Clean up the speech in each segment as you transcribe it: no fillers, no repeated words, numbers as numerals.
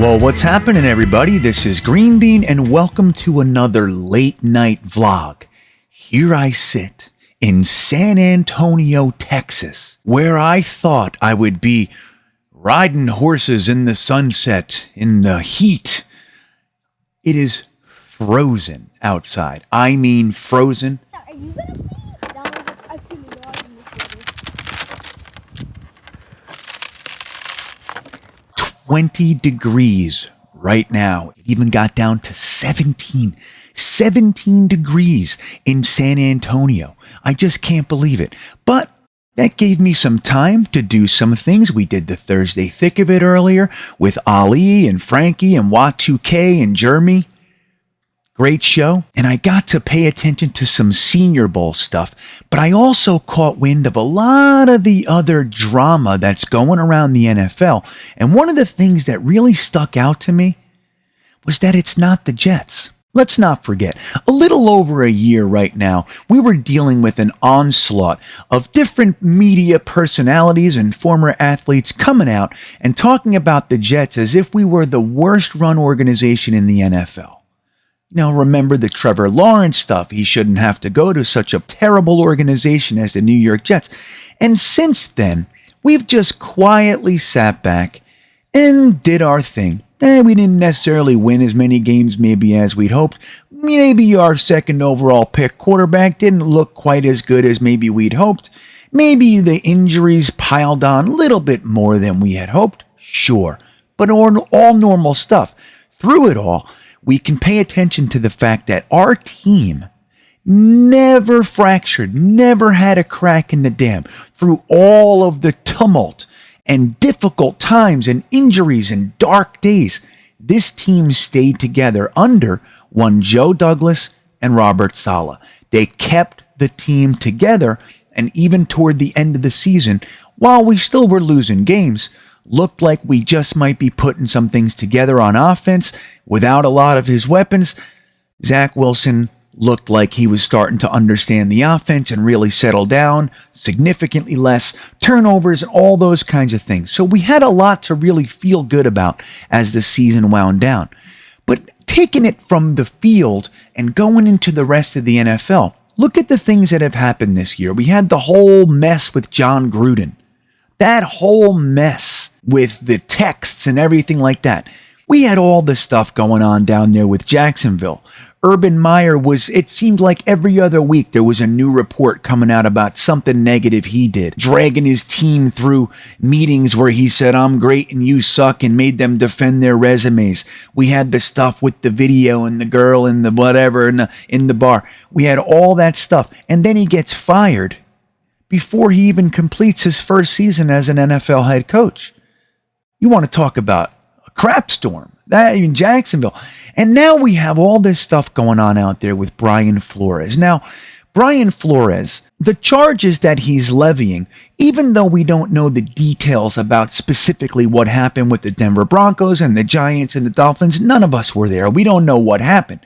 Well, what's happening, everybody? This is GreenBean, and welcome to another late night vlog. Here I sit in San Antonio, Texas, where I thought I would be riding horses in the sunset, in the heat. It is frozen outside. I mean frozen. Are you gonna please download a few laws in this 20 degrees right now. It even got down to 17 degrees in San Antonio. I just can't believe it. But that gave me some time to do some things. We did the Thursday Thick of It earlier with Ali and Frankie and Wat2K and Jeremy. Great show. And I got to pay attention to some Senior Bowl stuff. But I also caught wind of a lot of the other drama that's going around the NFL. And one of the things that really stuck out to me was that it's not the Jets. Let's not forget, a little over a year right now, we were dealing with an onslaught of different media personalities and former athletes coming out and talking about the Jets as if we were the worst run organization in the NFL. Now, remember the Trevor Lawrence stuff. He shouldn't have to go to such a terrible organization as the New York Jets. And since then, we've just quietly sat back and did our thing. We didn't necessarily win as many games maybe as we'd hoped. Maybe our second overall pick quarterback didn't look quite as good as maybe we'd hoped. Maybe the injuries piled on a little bit more than we had hoped. Sure. But all normal stuff. Through it all, we can pay attention to the fact that our team never fractured, never had a crack in the dam through all of the tumult and difficult times and injuries and dark days. This team stayed together under one Joe Douglas and Robert Saleh. They kept the team together, and even toward the end of the season, while we still were losing games, looked like we just might be putting some things together on offense without a lot of his weapons. Zach Wilson looked like he was starting to understand the offense and really settle down, significantly less turnovers, all those kinds of things. So we had a lot to really feel good about as the season wound down. But taking it from the field and going into the rest of the NFL, look at the things that have happened this year. We had the whole mess with John Gruden. That whole mess with the texts and everything like that. We had all this stuff going on down there with Jacksonville. Urban Meyer it seemed like every other week there was a new report coming out about something negative he did, dragging his team through meetings where he said, I'm great and you suck, and made them defend their resumes. We had the stuff with the video and the girl and the whatever in the bar. We had all that stuff. And then he gets fired before he even completes his first season as an NFL head coach. You want to talk about a crap storm. That in Jacksonville. And now we have all this stuff going on out there with Brian Flores. Now, Brian Flores, the charges that he's levying, even though we don't know the details about specifically what happened with the Denver Broncos and the Giants and the Dolphins, none of us were there. We don't know what happened.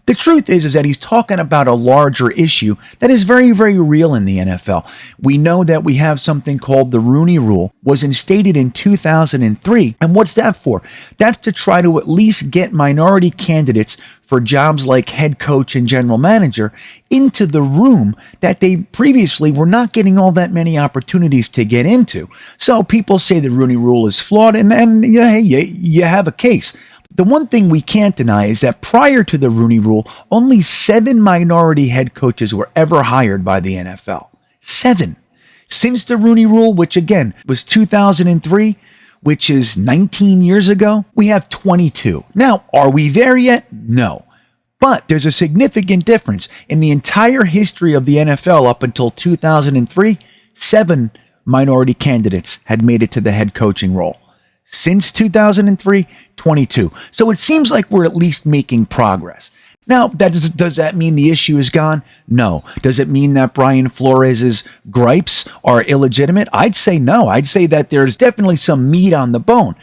The truth is that he's talking about a larger issue that is very, very real in the NFL. We know that we have something called the Rooney Rule, was instated in 2003. And what's that for? That's to try to at least get minority candidates for jobs like head coach and general manager into the room that they previously were not getting all that many opportunities to get into. So people say the Rooney Rule is flawed, and you have a case. The one thing we can't deny is that prior to the Rooney Rule, only 7 minority head coaches were ever hired by the NFL. 7. Since the Rooney Rule, which again was 2003, which is 19 years ago, we have 22. Now, are we there yet? No. But there's a significant difference. In the entire history of the NFL up until 2003, 7 minority candidates had made it to the head coaching role. Since 2003, 22. So it seems like we're at least making progress. Now, does that mean the issue is gone? No. Does it mean that Brian Flores' gripes are illegitimate? I'd say no. I'd say that there's definitely some meat on the bone.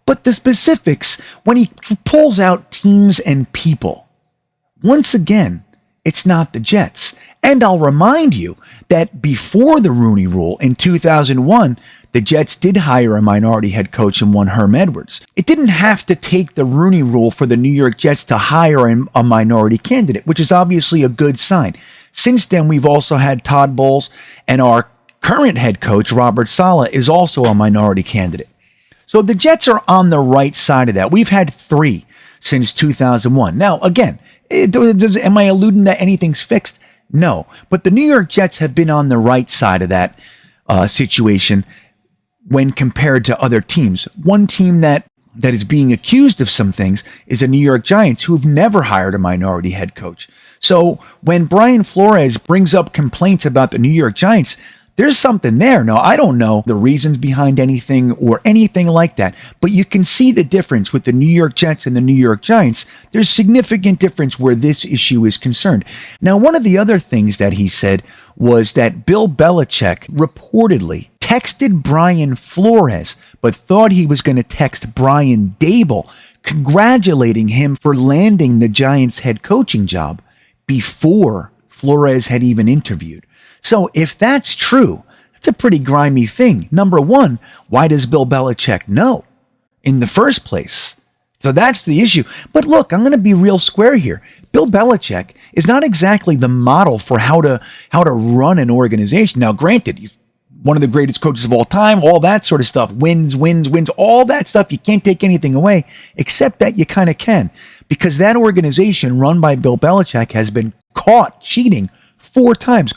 But the specifics, when he pulls out teams and people, once again, It's not the Jets. And I'll remind you that before the Rooney Rule in 2001, the Jets did hire a minority head coach in one Herm Edwards. It didn't have to take the Rooney Rule for the New York Jets to hire a minority candidate, which is obviously a good sign. Since then, we've also had Todd Bowles, and our current head coach, Robert Saleh, is also a minority candidate. So the Jets are on the right side of that. We've had 3 since 2001. Now, again, am I alluding that anything's fixed? No. But the New York Jets have been on the right side of that situation when compared to other teams. One team that is being accused of some things is the New York Giants, who have never hired a minority head coach. So when Brian Flores brings up complaints about the New York Giants, there's something there. Now, I don't know the reasons behind anything or anything like that, but you can see the difference with the New York Jets and the New York Giants. There's significant difference where this issue is concerned. Now, one of the other things that he said was that Bill Belichick reportedly texted Brian Flores, but thought he was going to text Brian Dable, congratulating him for landing the Giants head coaching job before Flores had even interviewed. So if that's true, that's a pretty grimy thing. Number one, why does Bill Belichick know in the first place? So that's the issue. But look, I'm going to be real square here. Bill Belichick is not exactly the model for how to run an organization. Now, granted, he's one of the greatest coaches of all time, all that sort of stuff, wins, all that stuff. You can't take anything away, except that you kind of can, because that organization run by Bill Belichick has been caught cheating 4 times.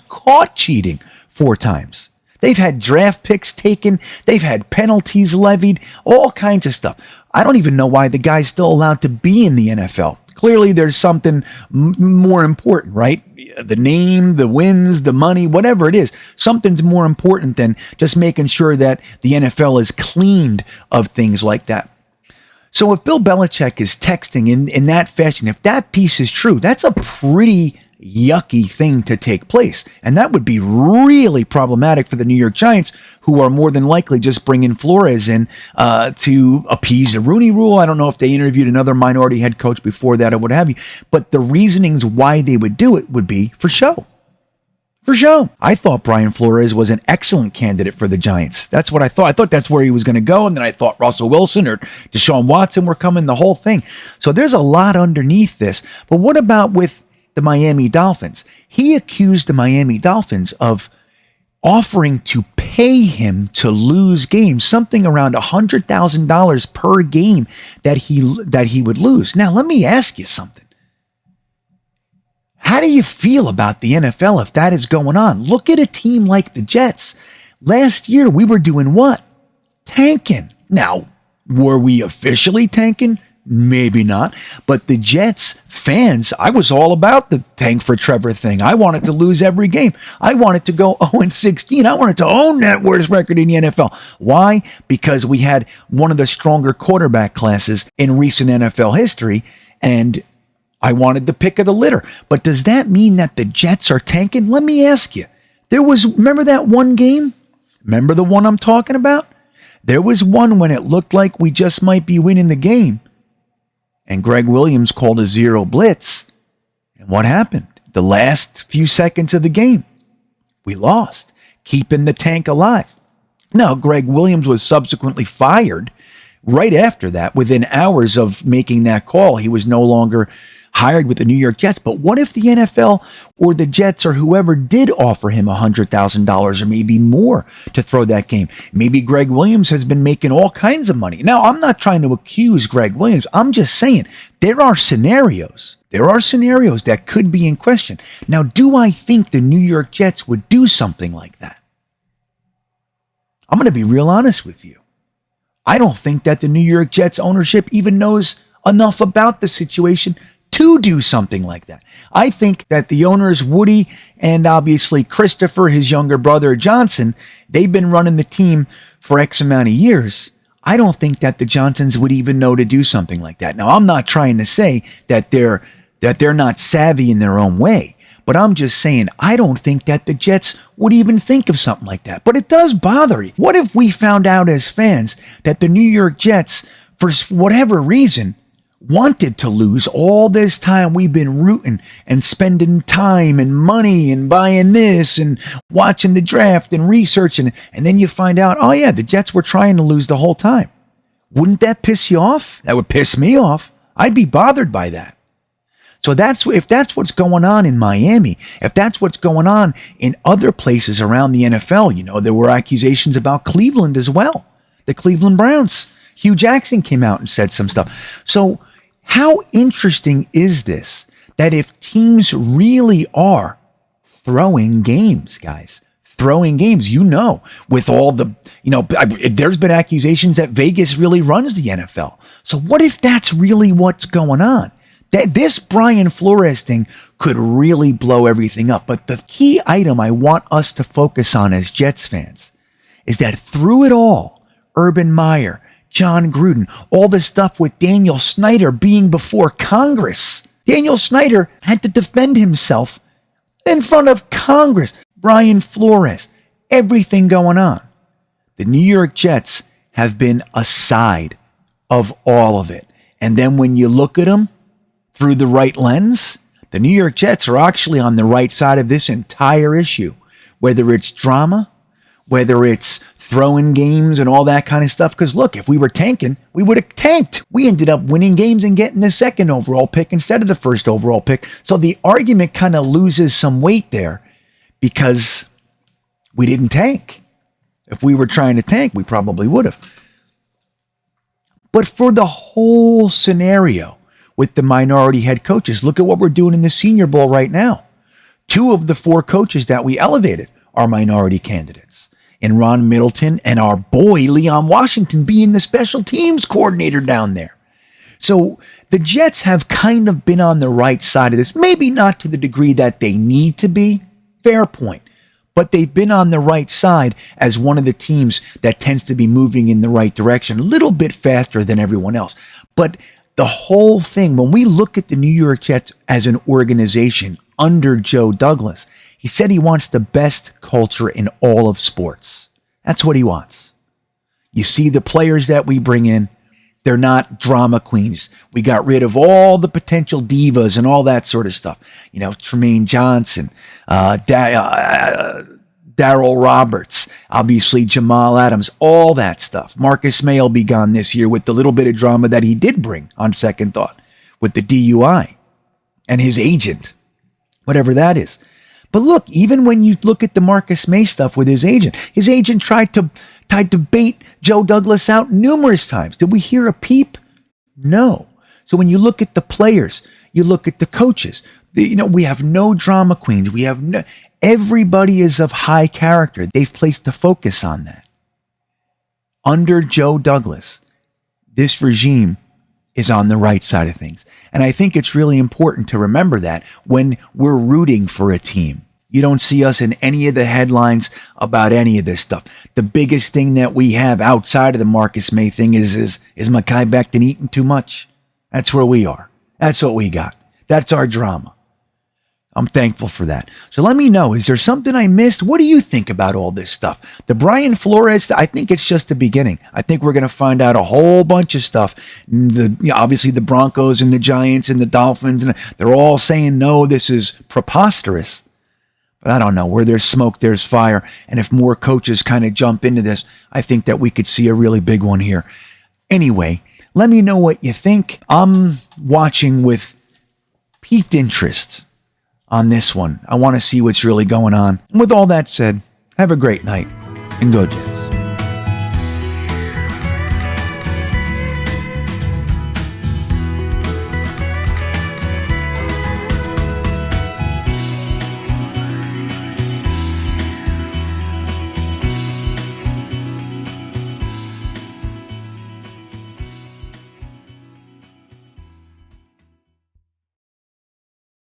They've had draft picks taken. They've had penalties levied, all kinds of stuff. I don't even know why the guy's still allowed to be in the NFL. Clearly, there's something more important, right? The name, the wins, the money, whatever it is. Something's more important than just making sure that the NFL is cleaned of things like that. So if Bill Belichick is texting in that fashion, if that piece is true, that's a pretty yucky thing to take place. And that would be really problematic for the New York Giants, who are more than likely just bringing Flores in to appease the Rooney Rule. I don't know if they interviewed another minority head coach before that or what have you, but the reasonings why they would do it would be for show. For show. I thought Brian Flores was an excellent candidate for the Giants. That's what I thought. I thought that's where he was going to go. And then I thought Russell Wilson or Deshaun Watson were coming, the whole thing. So there's a lot underneath this. But what about with the Miami Dolphins? He accused the Miami Dolphins of offering to pay him to lose games, something around $100,000 per game that he would lose. Now, let me ask you something. How do you feel about the NFL if that is going on? Look at a team like the Jets. Last year, we were doing what? Tanking. Now, were we officially tanking? Maybe not. But the Jets fans, I was all about the tank for Trevor thing. I wanted to lose every game. I wanted to go 0-16. I wanted to own that worst record in the NFL. Why? Because we had one of the stronger quarterback classes in recent NFL history, and I wanted the pick of the litter. But does that mean that the Jets are tanking? Let me ask you. Remember that one game? Remember the one I'm talking about? There was one when it looked like we just might be winning the game, and Greg Williams called a zero blitz. And what happened? The last few seconds of the game, we lost, keeping the tank alive. Now, Greg Williams was subsequently fired right after that. Within hours of making that call, he was no longer hired with the New York Jets. But what if the NFL or the Jets or whoever did offer him $100,000 or maybe more to throw that game? Maybe Greg Williams has been making all kinds of money. Now, I'm not trying to accuse Greg Williams. I'm just saying there are scenarios. There are scenarios that could be in question. Now, do I think the New York Jets would do something like that? I'm going to be real honest with you. I don't think that the New York Jets ownership even knows enough about the situation to do something like that. I think that the owners, Woody and obviously Christopher, his younger brother Johnson, they've been running the team for X amount of years. I don't think that the Johnsons would even know to do something like that. Now, I'm not trying to say that they're not savvy in their own way, but I'm just saying I don't think that the Jets would even think of something like that. But it does bother me. What if we found out as fans that the New York Jets, for whatever reason, wanted to lose. All this time we've been rooting and spending time and money and buying this and watching the draft and researching. And then you find out, oh yeah, the Jets were trying to lose the whole time. Wouldn't that piss you off? That would piss me off. I'd be bothered by that. So if that's what's going on in Miami, if that's what's going on in other places around the NFL, there were accusations about Cleveland as well. The Cleveland Browns. Hugh Jackson came out and said some stuff. So how interesting is this that if teams really are throwing games, guys, throwing games, with all the, there's been accusations that Vegas really runs the NFL. So what if that's really what's going on? That this Brian Flores thing could really blow everything up. But the key item I want us to focus on as Jets fans is that through it all, Urban Meyer, John Gruden, all this stuff with Daniel Snyder being before Congress. Daniel Snyder had to defend himself in front of Congress. Brian Flores, everything going on. The New York Jets have been a side of all of it. And then when you look at them through the right lens, the New York Jets are actually on the right side of this entire issue. Whether it's drama, whether it's throwing games and all that kind of stuff. Because look, if we were tanking, we would have tanked. We ended up winning games and getting the second overall pick instead of the first overall pick. So the argument kind of loses some weight there because we didn't tank. If we were trying to tank, we probably would have. But for the whole scenario with the minority head coaches, look at what we're doing in the Senior Bowl right now. 2 of the 4 coaches that we elevated are minority candidates. And Ron Middleton and our boy Leon Washington being the special teams coordinator down there. So the Jets have kind of been on the right side of this. Maybe not to the degree that they need to be. Fair point. But they've been on the right side as one of the teams that tends to be moving in the right direction a little bit faster than everyone else. But the whole thing, when we look at the New York Jets as an organization under Joe Douglas, he said he wants the best culture in all of sports. That's what he wants. You see the players that we bring in, they're not drama queens. We got rid of all the potential divas and all that sort of stuff. Tremaine Johnson, Darryl Roberts, obviously Jamal Adams, all that stuff. Marcus May will be gone this year with the little bit of drama that he did bring on second thought with the DUI and his agent, whatever that is. But look, even when you look at the Marcus May stuff with his agent tried to bait Joe Douglas out numerous times. Did we hear a peep? No. So when you look at the players, you look at the coaches, we have no drama queens. Everybody is of high character. They've placed the focus on that. Under Joe Douglas, this regime is on the right side of things. And I think it's really important to remember that when we're rooting for a team. You don't see us in any of the headlines about any of this stuff. The biggest thing that we have outside of the Marcus May thing is Mekhi Becton eating too much? That's where we are. That's what we got. That's our drama. I'm thankful for that. So let me know, is there something I missed? What do you think about all this stuff? The Brian Flores, I think it's just the beginning. I think we're going to find out a whole bunch of stuff. Obviously the Broncos and the Giants and the Dolphins, and they're all saying, no, this is preposterous. But I don't know. Where there's smoke, there's fire. And if more coaches kind of jump into this, I think that we could see a really big one here. Anyway, let me know what you think. I'm watching with piqued interest on this one. I want to see what's really going on. And with all that said, have a great night and go Jets.